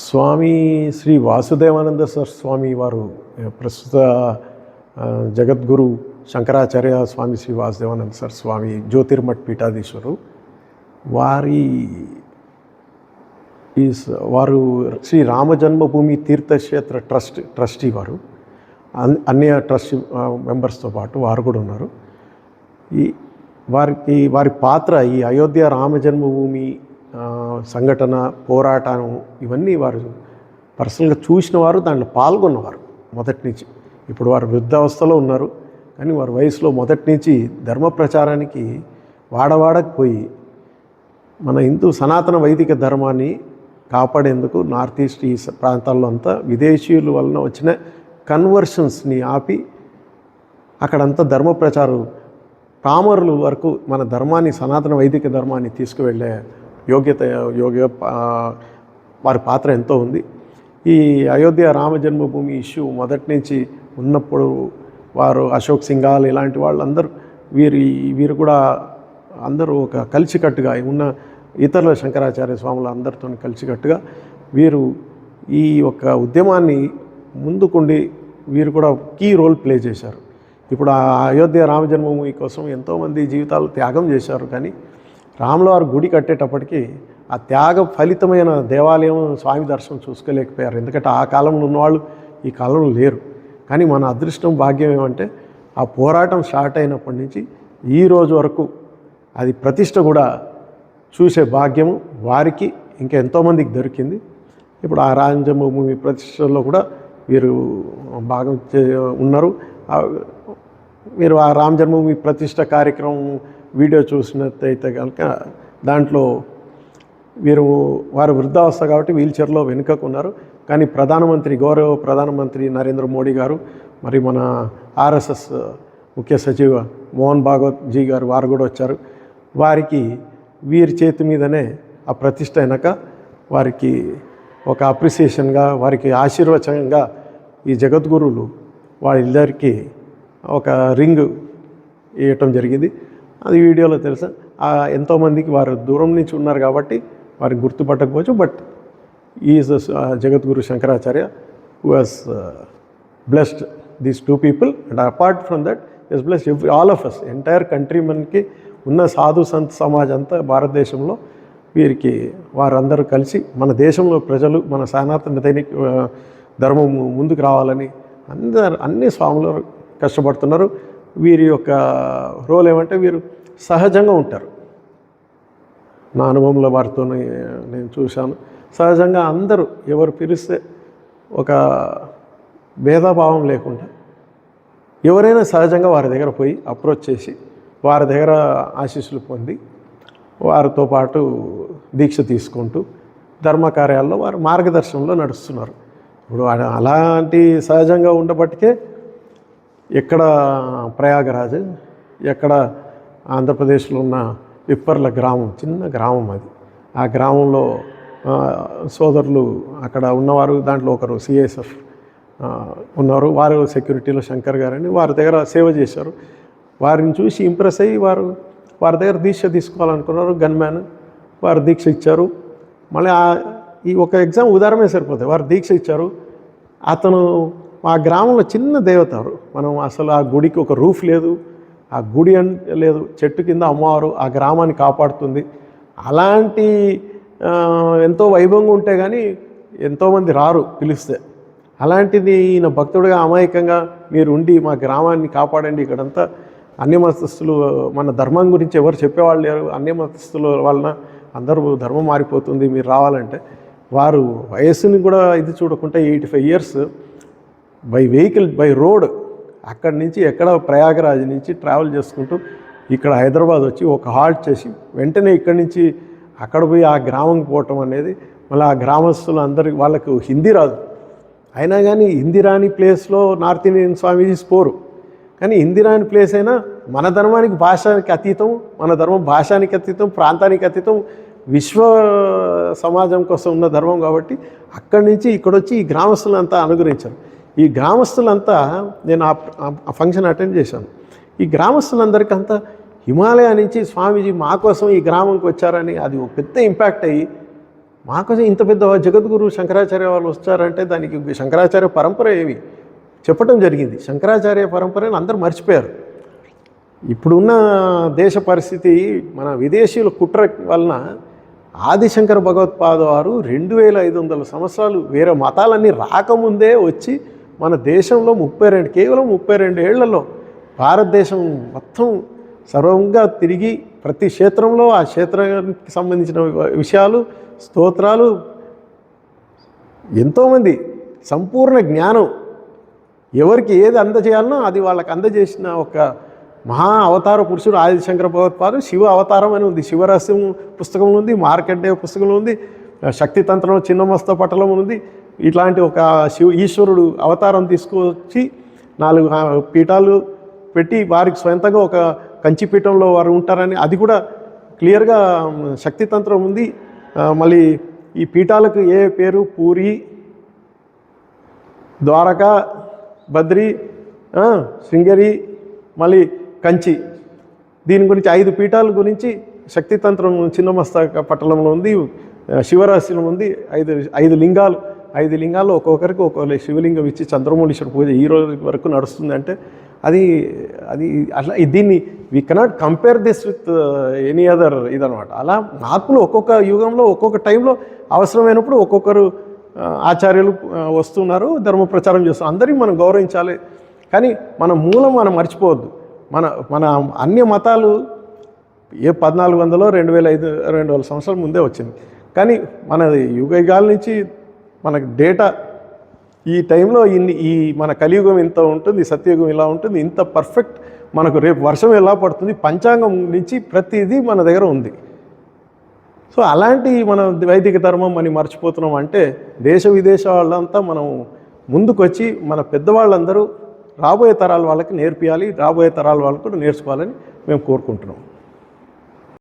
స్వామి శ్రీ వాసుదేవానంద స్వామి వారు ప్రస్తుత జగద్గురు శంకరాచార్య స్వామి శ్రీ వాసుదేవానంద స్వామి జ్యోతిర్మఠ్ పీఠాధీశ్వరు వారు శ్రీ రామజన్మభూమి తీర్థక్షేత్ర ట్రస్టీ వారు అన్య ట్రస్టీ మెంబర్స్తో పాటు వారు కూడా ఉన్నారు. వారి పాత్ర ఈ అయోధ్య రామజన్మభూమి సంఘటన పోరాటం ఇవన్నీ వారు పర్సనల్గా చూసిన వారు, దాంట్లో పాల్గొన్నవారు మొదటి నుంచి. ఇప్పుడు వారు వృద్ధావస్థలో ఉన్నారు, కానీ వారి వయసులో మొదటి నుంచి ధర్మ ప్రచారానికి వాడవాడకపోయి మన హిందూ సనాతన వైదిక ధర్మాన్ని కాపాడేందుకు నార్త్ ఈస్ట్ ఈ ప్రాంతాల్లో అంతా విదేశీయుల వలన వచ్చిన కన్వర్షన్స్ని ఆపి అక్కడంతా ధర్మ ప్రచారం పామరుల వరకు మన ధర్మాన్ని, సనాతన వైదిక ధర్మాన్ని తీసుకువెళ్ళే వారి పాత్ర ఎంతో ఉంది. ఈ అయోధ్య రామ జన్మభూమి ఇష్యూ మొదటి నుంచి ఉన్నప్పుడు వారు అశోక్ సింఘాల్ ఇలాంటి వాళ్ళందరూ వీరు కూడా అందరూ ఒక కలిసికట్టుగా ఉన్న ఇతరుల శంకరాచార్య స్వాములు అందరితో కలిసికట్టుగా వీరు ఈ యొక్క ఉద్యమాన్ని ముందుకుండి వీరు కూడా కీ రోల్ ప్లే చేశారు. ఇప్పుడు ఆ అయోధ్య రామ జన్మభూమి కోసం ఎంతోమంది జీవితాలు త్యాగం చేశారు, కానీ రాముల వారు గుడి కట్టేటప్పటికి ఆ త్యాగ ఫలితమైన దేవాలయం స్వామి దర్శనం చూసుకోలేకపోయారు. ఎందుకంటే ఆ కాలంలో ఉన్నవాళ్ళు ఈ కాలంలో లేరు. కానీ మన అదృష్టం, భాగ్యం ఏమంటే ఆ పోరాటం స్టార్ట్ అయినప్పటి నుంచి ఈ రోజు వరకు అది ప్రతిష్ట కూడా చూసే భాగ్యము వారికి ఇంకా ఎంతోమందికి దొరికింది. ఇప్పుడు ఆ రామజన్మభూమి ప్రతిష్టలో కూడా వీరు భాగం ఉన్నారు. మీరు ఆ రామ జన్మభూమి ప్రతిష్ట కార్యక్రమం వీడియో చూసినట్టయితే కనుక దాంట్లో వారు వృద్ధావస్థ కాబట్టి వీల్చైర్లో వెనుకకున్నారు. కానీ గౌరవ ప్రధానమంత్రి నరేంద్ర మోడీ గారు, మరి మన ఆర్ఎస్ఎస్ ముఖ్య సచివ మోహన్ భాగవత్ జీ గారు వారు కూడా వచ్చారు. వారికి వీరి చేతి మీదనే ఆ ప్రతిష్ట అయినాక వారికి ఒక అప్రిసియేషన్గా, వారికి ఆశీర్వచనంగా ఈ జగద్గురువులు వాళ్ళిద్దరికీ ఒక రింగ్ వేయటం జరిగింది. అది వీడియోలో తెలుసా. ఎంతోమందికి వారు దూరం నుంచి ఉన్నారు కాబట్టి వారికి గుర్తుపట్టకపోవచ్చు. But is Jagadguru Shankaracharya who has blessed these two people, and apart from that is blessed all of us, entire country. మనకి ఉన్న సాధు సంత్ సమాజ్ అంతా భారతదేశంలో వీరికి వారందరూ కలిసి మన దేశంలో ప్రజలు మన సనాతన ధర్మం ముందుకు రావాలని అన్ని స్వాములు కష్టపడుతున్నారు. వీరి యొక్క రోల్ ఏమంటే వీరు సహజంగా ఉంటారు. నా అనుభవంలో వారితో నేను చూశాను. సహజంగా అందరూ ఎవరు పిలిస్తే ఒక భేదభావం లేకుండా ఎవరైనా సహజంగా వారి దగ్గర పోయి అప్రోచ్ చేసి వారి దగ్గర ఆశీస్సులు పొంది వారితో పాటు దీక్ష తీసుకుంటూ ధర్మ కార్యాల్లో వారు మార్గదర్శనంలో నడుస్తున్నారు. ఇప్పుడు అలాంటి సహజంగా ఉండబట్టికే ఎక్కడ ప్రయాగరాజ్, ఎక్కడ ఆంధ్రప్రదేశ్లో ఉన్న పిప్పర్ల గ్రామం, చిన్న గ్రామం అది. ఆ గ్రామంలో సోదరులు అక్కడ ఉన్నవారు, దాంట్లో ఒకరు సిఎస్ఎఫ్ ఉన్నారు, వారు సెక్యూరిటీలో శంకర్ గారని వారి దగ్గర సేవ చేశారు. వారిని చూసి ఇంప్రెస్ అయ్యి వారి దగ్గర దీక్ష తీసుకోవాలనుకున్నారు. గన్మ్యాన్ వారు దీక్ష ఇచ్చారు. మళ్ళీ ఈ ఒక ఉదాహరణే సరిపోతుంది. వారు దీక్ష ఇచ్చారు. అతను ఆ గ్రామంలో చిన్న దేవత, మనం అసలు ఆ గుడికి ఒక రూఫ్ లేదు, ఆ గుడి లేదు, చెట్టు కింద అమ్మవారు ఆ గ్రామాన్ని కాపాడుతుంది. అలాంటి ఎంతో వైభవంగా ఉంటే కానీ ఎంతోమంది రారు పిలిస్తే. అలాంటిది ఈయన భక్తుడిగా అమాయకంగా మీరు ఉండి మా గ్రామాన్ని కాపాడండి, ఇక్కడంతా అన్యమతస్థులు మన ధర్మం గురించి ఎవరు చెప్పేవాళ్ళు లేరు, అన్యమతస్థుల వలన అందరూ ధర్మం మారిపోతుంది, మీరు రావాలంటే వారు వయస్సుని కూడా ఇది చూడకుండా 85 years by vehicle, by road అక్కడి నుంచి ఎక్కడ ప్రయాగరాజ్ నుంచి ట్రావెల్ చేసుకుంటూ ఇక్కడ హైదరాబాద్ వచ్చి ఒక హాల్ట్ చేసి వెంటనే ఇక్కడి నుంచి అక్కడ పోయి ఆ గ్రామంకి పోవటం అనేది, మళ్ళీ ఆ గ్రామస్తులు అందరికి వాళ్ళకు హిందీ రాదు, అయినా కానీ హిందీ రాని ప్లేస్లో నార్త్ ఇండియన్ స్వామీజీస్ పోరు. కానీ హిందీ రాని ప్లేస్ అయినా మన ధర్మానికి భాషానికి అతీతం, మన ధర్మం భాషానికి అతీతం, ప్రాంతానికి అతీతం, విశ్వ సమాజం కోసం ఉన్న ధర్మం కాబట్టి అక్కడి నుంచి ఇక్కడొచ్చి ఈ గ్రామస్తులంతా అనుగ్రహించారు. ఈ గ్రామస్తులంతా నేను ఆ ఫంక్షన్ అటెండ్ చేశాను. ఈ గ్రామస్తులందరికీ అంతా హిమాలయ నుంచి స్వామీజీ మా కోసం ఈ గ్రామంకి వచ్చారని అది ఒక పెద్ద ఇంపాక్ట్ అయ్యి మాకోసం ఇంత పెద్ద జగద్గురు శంకరాచార్య వాళ్ళు వచ్చారంటే దానికి శంకరాచార్య పరంపర ఏమి చెప్పడం జరిగింది. శంకరాచార్య పరంపరని అందరూ మర్చిపోయారు. ఇప్పుడున్న దేశ పరిస్థితి మన విదేశీయుల కుట్ర వలన ఆదిశంకర భగవత్పాద వారు 2500 సంవత్సరాలు వేరే మతాలన్నీ రాకముందే వచ్చి మన దేశంలో కేవలం 32 ఏళ్లలో భారతదేశం మొత్తం సర్వంగా తిరిగి ప్రతి క్షేత్రంలో ఆ క్షేత్రానికి సంబంధించిన విషయాలు, స్తోత్రాలు, ఎంతోమంది సంపూర్ణ జ్ఞానం ఎవరికి ఏది అందజేయాలనో అది వాళ్ళకి అందజేసిన ఒక మహా అవతార పురుషుడు ఆదిశంకర భగవత్పాదు. శివ అవతారం అని ఉంది, శివరహస్యం పుస్తకంలో ఉంది, మార్కండేయ పుస్తకంలో ఉంది, శక్తితంత్రం చిన్నమస్త పటలం ఉంది. ఇట్లాంటి ఒక ఈశ్వరుడు అవతారం తీసుకొచ్చి 4 పీఠాలు పెట్టి వారికి స్వయంతంగా ఒక కంచిపీఠంలో వారు ఉంటారని అది కూడా క్లియర్గా శక్తితంత్రం ఉంది. మళ్ళీ ఈ పీఠాలకు ఏ పేరు, పూరి, ద్వారకా, బద్రి, శృంగేరి, మళ్ళీ కంచి, దీని గురించి 5 పీఠాల గురించి శక్తితంత్రం చిన్నమస్తక పట్టణంలో ఉంది, శివరహస్యం ఉంది. 5 లింగాలు, 5 లింగాల్లో ఒక్కొక్కరికి ఒక్కొక్క శివలింగం ఇచ్చి చంద్రమౌళీశ్వర పూజ ఈ రోజు వరకు నడుస్తుంది. అంటే అది అట్లా దీన్ని we cannot compare this with any other ఇదనమాట. అలా మార్పులు ఒక్కొక్క యుగంలో ఒక్కొక్క టైంలో అవసరమైనప్పుడు ఒక్కొక్కరు ఆచార్యులు వస్తున్నారు, ధర్మ ప్రచారం చేస్తున్నారు. అందరికీ మనం గౌరవించాలి, కానీ మన మూలం మనం మర్చిపోవద్దు. మన అన్య మతాలు 1400 2000 సంవత్సరాల ముందే వచ్చింది. కానీ మన యుగాల నుంచి మనకు డేటా ఈ టైంలో ఈ మన కలియుగం ఇంత ఉంటుంది, సత్యయుగం ఇలా ఉంటుంది, ఇంత పర్ఫెక్ట్, మనకు రేపు వర్షం ఎలా పడుతుంది, పంచాంగం నుంచి ప్రతిదీ మన దగ్గర ఉంది. సో అలాంటి మన వైదిక ధర్మం అని మర్చిపోతున్నాం అంటే దేశ విదేశ వాళ్ళంతా మనం ముందుకొచ్చి మన పెద్దవాళ్ళందరూ రాబోయే తరాల వాళ్ళకి నేర్పియాలి, రాబోయే తరాల వాళ్ళకు నేర్చుకోవాలని మేము కోరుకుంటున్నాం.